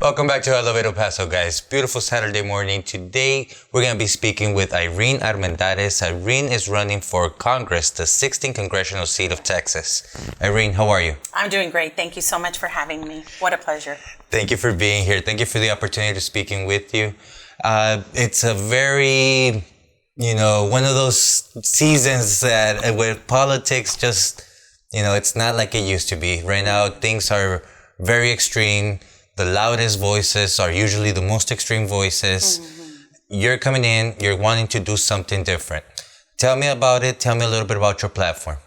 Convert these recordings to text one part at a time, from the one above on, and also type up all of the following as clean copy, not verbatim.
Welcome back to Elevate El Paso, guys. Beautiful Saturday morning. Today, we're going to be speaking with Irene Armendariz. Irene is running for Congress, the 16th Congressional Seat of Texas. Irene, how are you? I'm doing great. Thank you so much for having me. What a pleasure. Thank you for being here. Thank you for the opportunity to speaking with you. It's a very, one of those seasons that with politics just, it's not like it used to be. Right now, things are very extreme. The loudest voices are usually the most extreme voices. Mm-hmm. You're coming in, you're wanting to do something different. Tell me about it. Tell me a little bit about your platform.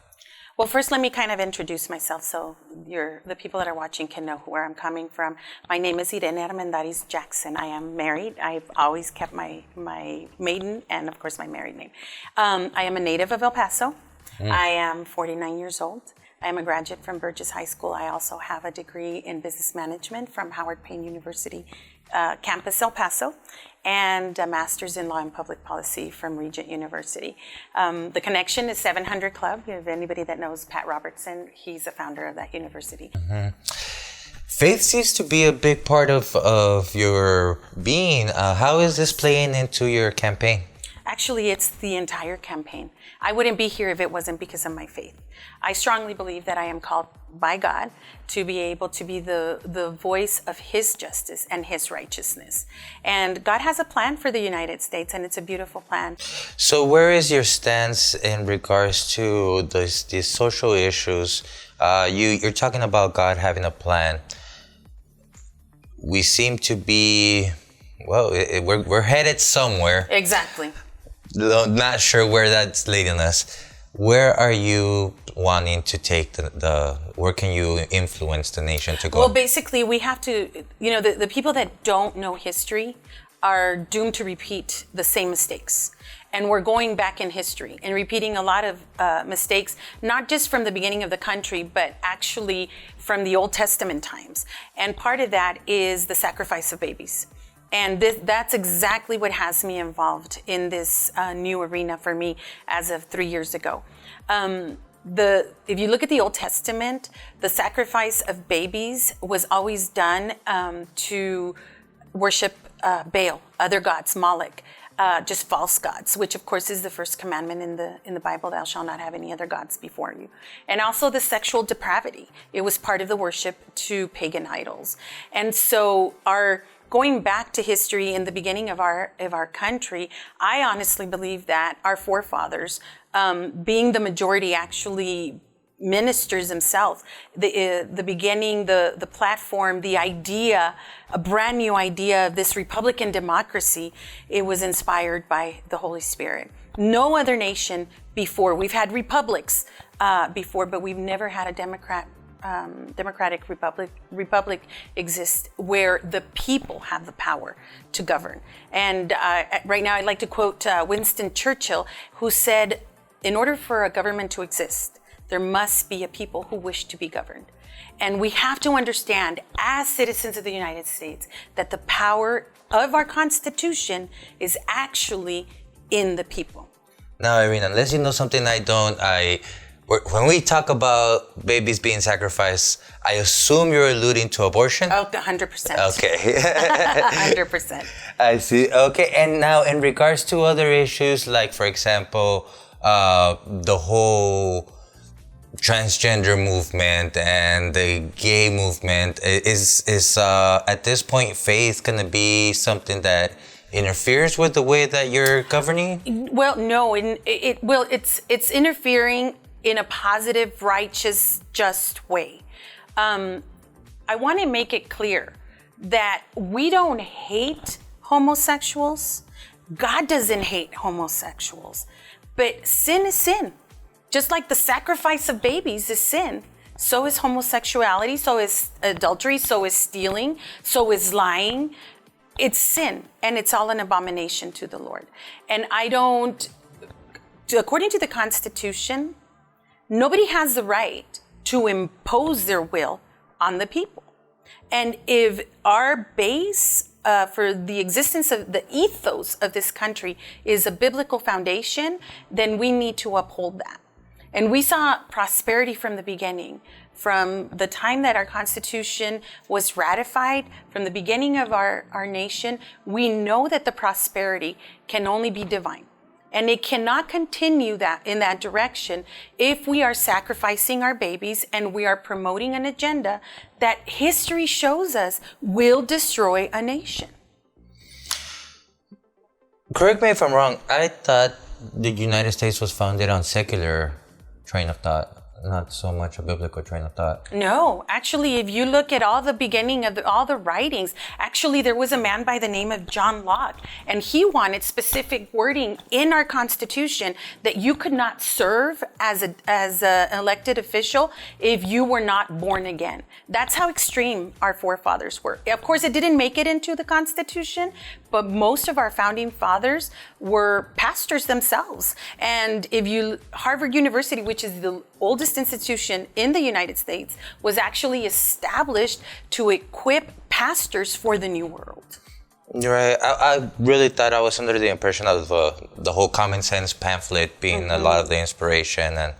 Well, first, let me kind of introduce myself so the people that are watching can know where I'm coming from. My name is Irene Armendariz Jackson. I am married. I've always kept my maiden and, of course, my married name. I am a native of El Paso. I am 49 years old. I am a graduate from Burgess High School. I also have a degree in business management from Howard Payne University, campus El Paso, and a master's in law and public policy from Regent University. The connection is 700 Club. If anybody that knows Pat Robertson, he's the founder of that university. Mm-hmm. Faith seems to be a big part of your being. How is this playing into your campaign? Actually, it's the entire campaign. I wouldn't be here if it wasn't because of my faith. I strongly believe that I am called by God to be able to be the voice of His justice and His righteousness. And God has a plan for the United States, and it's a beautiful plan. So where is your stance in regards to these social issues? You're talking about God having a plan. We seem to be, we're headed somewhere. Exactly. Not sure where that's leading us. Where are you wanting to take where can you influence the nation to go? Well, basically, we have to, the people that don't know history are doomed to repeat the same mistakes. And we're going back in history and repeating a lot of mistakes, not just from the beginning of the country, but actually from the Old Testament times. And part of that is the sacrifice of babies. And that's exactly what has me involved in this new arena for me as of 3 years ago. If you look at the Old Testament, the sacrifice of babies was always done to worship Baal, other gods, Moloch, just false gods, which of course is the first commandment in the Bible, thou shalt not have any other gods before you. And also the sexual depravity. It was part of the worship to pagan idols. And so going back to history in the beginning of our country, I honestly believe that our forefathers, being the majority actually ministers themselves, the beginning, the platform, the idea, a brand new idea of this Republican democracy, it was inspired by the Holy Spirit. No other nation before, we've had republics before, but we've never had a democratic republic exists where the people have the power to govern. And right now I'd like to quote Winston Churchill, who said, in order for a government to exist, there must be a people who wish to be governed. And we have to understand, as citizens of the United States, that the power of our Constitution is actually in the people. Now, Irene, unless you know something I don't, when we talk about babies being sacrificed, I assume you're alluding to abortion? Oh, 100%. Okay. 100%. I see. Okay. And now in regards to other issues, like, for example, the whole transgender movement and the gay movement, is at this point faith going to be something that interferes with the way that you're governing? Well, no. It's interfering in a positive, righteous, just way. I want to make it clear that we don't hate homosexuals. God doesn't hate homosexuals. But sin is sin. Just like the sacrifice of babies is sin, so is homosexuality, so is adultery, so is stealing, so is lying. It's sin, and it's all an abomination to the Lord. And according to the Constitution, nobody has the right to impose their will on the people. And if our base for the existence of the ethos of this country is a biblical foundation, then we need to uphold that. And we saw prosperity from the beginning from the time that our Constitution was ratified, from the beginning of our nation, we know that the prosperity can only be divine. And it cannot continue in that direction if we are sacrificing our babies and we are promoting an agenda that history shows us will destroy a nation. Correct me if I'm wrong. I thought the United States was founded on secular train of thought, not so much a biblical train of thought. No, actually, if you look at all the beginning of all the writings, actually there was a man by the name of John Locke, and he wanted specific wording in our Constitution that you could not serve as an elected official if you were not born again. That's how extreme our forefathers were. Of course, it didn't make it into the Constitution, but most of our founding fathers were pastors themselves. And Harvard University, which is the oldest institution in the United States, was actually established to equip pastors for the new world. You're right. I really thought I was under the impression of the whole common sense pamphlet being a lot of the inspiration and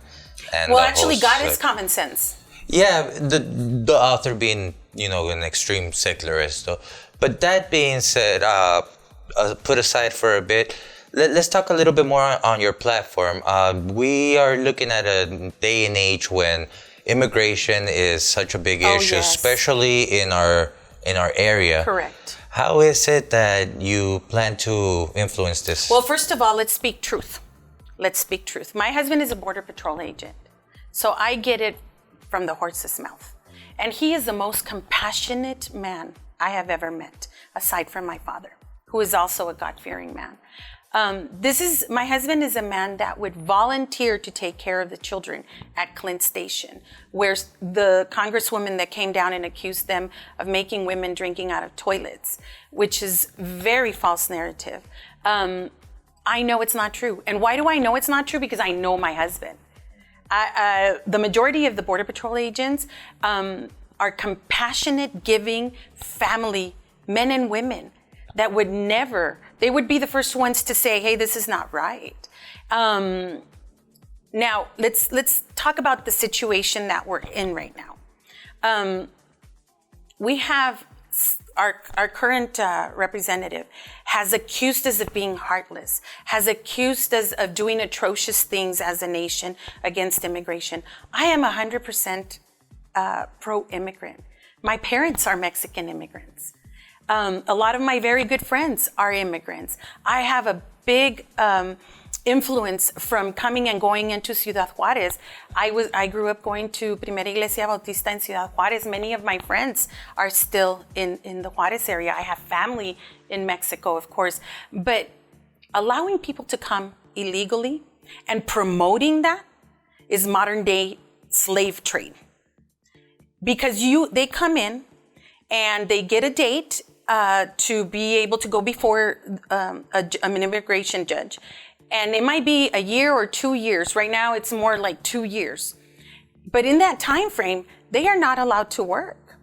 well, actually, God is common sense. Yeah, the author being, an extreme secularist. So. But that being said, put aside for a bit, let's talk a little bit more on your platform. We are looking at a day and age when immigration is such a big issue, yes. especially in our area. Correct. How is it that you plan to influence this? Well, first of all, let's speak truth. Let's speak truth. My husband is a Border Patrol agent, so I get it from the horse's mouth. And he is the most compassionate man I have ever met, aside from my father, who is also a God-fearing man. My husband is a man that would volunteer to take care of the children at Clint Station, where the congresswoman that came down and accused them of making women drinking out of toilets, which is very false narrative. I know it's not true. And why do I know it's not true? Because I know my husband. The majority of the Border Patrol agents are compassionate, giving family men and women that would they would be the first ones to say, hey, this is not right. Now, let's talk about the situation that we're in right now. We have our current representative has accused us of being heartless, has accused us of doing atrocious things as a nation against immigration. I am 100% pro-immigrant. My parents are Mexican immigrants. A lot of my very good friends are immigrants. I have a big influence from coming and going into Ciudad Juarez. I grew up going to Primera Iglesia Bautista in Ciudad Juarez. Many of my friends are still in the Juarez area. I have family in Mexico, of course. But allowing people to come illegally and promoting that is modern day slave trade. Because they come in and they get a date to be able to go before an immigration judge. And it might be a year or 2 years. Right now, it's more like 2 years. But in that time frame, they are not allowed to work.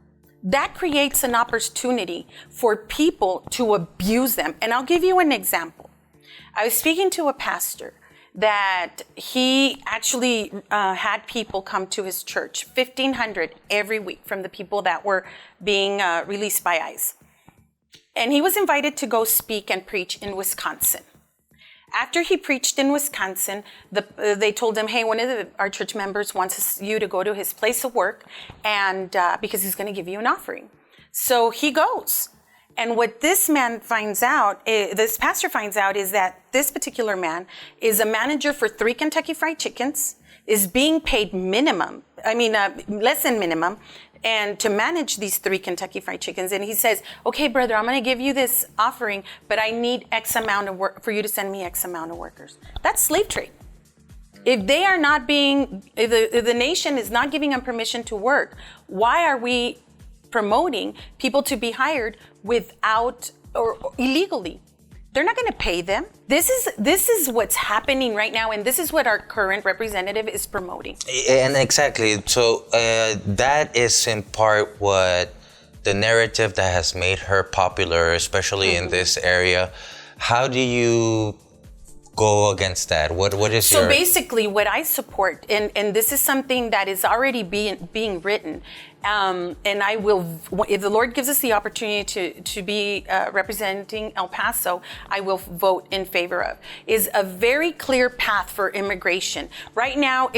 That creates an opportunity for people to abuse them. And I'll give you an example. I was speaking to a pastor that he actually had people come to his church, 1,500 every week from the people that were being released by ICE. And he was invited to go speak and preach in Wisconsin. After he preached in Wisconsin, they told him, hey, one of our church members wants you to go to his place of work and because he's going to give you an offering. So he goes. And what this man finds out, this pastor finds out, is that this particular man is a manager for 3 Kentucky Fried Chickens, is being paid less than minimum, and to manage these 3 Kentucky Fried Chickens. And he says, okay, brother, I'm going to give you this offering, but I need X amount of work for you to send me X amount of workers. That's slave trade. If they are not if the nation is not giving them permission to work, why are we promoting people to be hired without or illegally? They're not going to pay them. This is what's happening right now, and this is what our current representative is promoting. And exactly. So that is in part what the narrative that has made her popular, especially in this area. How do you go against that? What is So your... basically, what I support, and this is something that is already being written, and I will, if the Lord gives us the opportunity to be representing El Paso, I will vote in favor of, is a very clear path for immigration. Right now,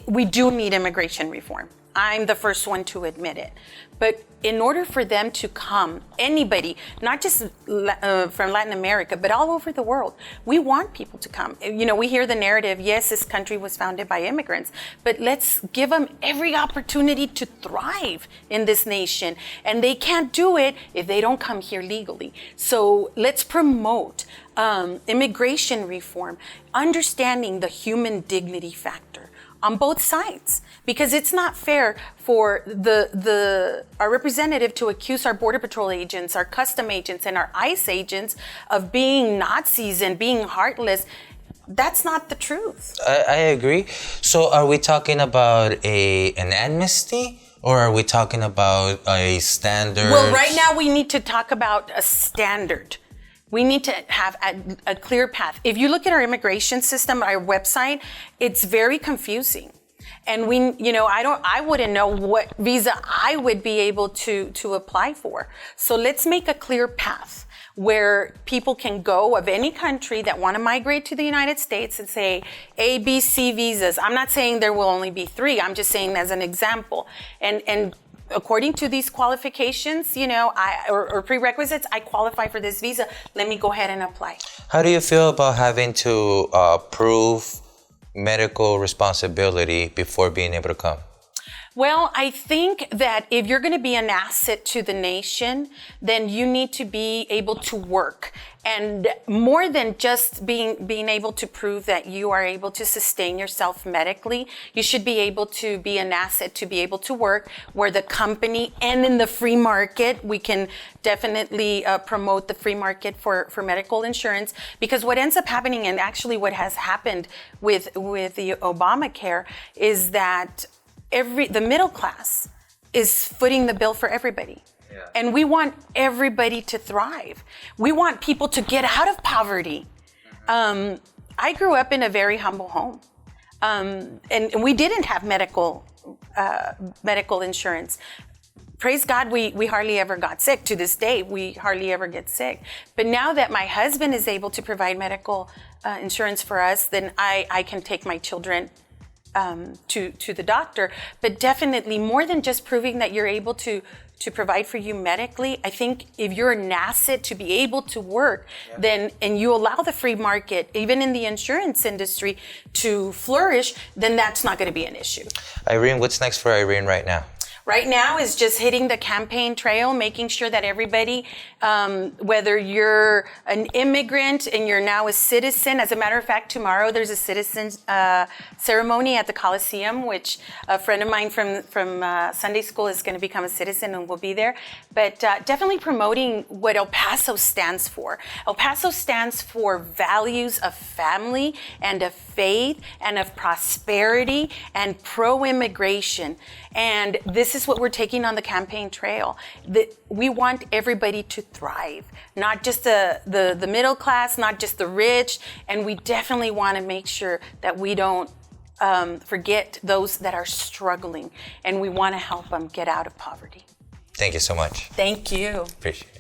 we do need immigration reform. I'm the first one to admit it. But in order for them to come, anybody, not just from Latin America, but all over the world, we want people to come. You know, we hear the narrative, yes, this country was founded by immigrants, but let's give them every opportunity to thrive in this nation. And they can't do it if they don't come here legally. So let's promote immigration reform, understanding the human dignity factor on both sides, because it's not fair for our representative to accuse our Border Patrol agents, our custom agents, and our ICE agents of being Nazis and being heartless. That's not the truth. I agree. So are we talking about an amnesty, or are we talking about a standard? Well, right now we need to talk about a standard. We need to have a clear path. If you look at our immigration system, our website, it's very confusing. And I wouldn't know what visa I would be able to apply for. So let's make a clear path where people can go of any country that want to migrate to the United States and say A, B, C visas. I'm not saying there will only be 3. I'm just saying as an example. And according to these qualifications, or prerequisites, I qualify for this visa. Let me go ahead and apply. How do you feel about having to prove medical responsibility before being able to come? Well, I think that if you're going to be an asset to the nation, then you need to be able to work. And more than just being able to prove that you are able to sustain yourself medically, you should be able to be an asset to be able to work where the company and in the free market, we can definitely promote the free market for medical insurance. Because what ends up happening, and actually what has happened with the Obamacare, is that the middle class is footing the bill for everybody. Yeah. And we want everybody to thrive. We want people to get out of poverty. I grew up in a very humble home. And we didn't have medical insurance. Praise God, we hardly ever got sick. To this day, we hardly ever get sick. But now that my husband is able to provide medical insurance for us, then I can take my children to the doctor. But definitely, more than just proving that you're able to provide for you medically, I think if you're an asset to be able to work, then, and you allow the free market, even in the insurance industry, to flourish, then that's not going to be an issue. Irene, what's next for Irene right now? Right now is just hitting the campaign trail, making sure that everybody, whether you're an immigrant and you're now a citizen, as a matter of fact, tomorrow there's a citizen ceremony at the Coliseum, which a friend of mine from Sunday school is going to become a citizen and will be there. But definitely promoting what El Paso stands for. El Paso stands for values of family and of faith and of prosperity and pro-immigration. And this is what we're taking on the campaign trail. We want everybody to thrive, not just the middle class, not just the rich. And we definitely want to make sure that we don't forget those that are struggling. And we want to help them get out of poverty. Thank you so much. Thank you. Appreciate it.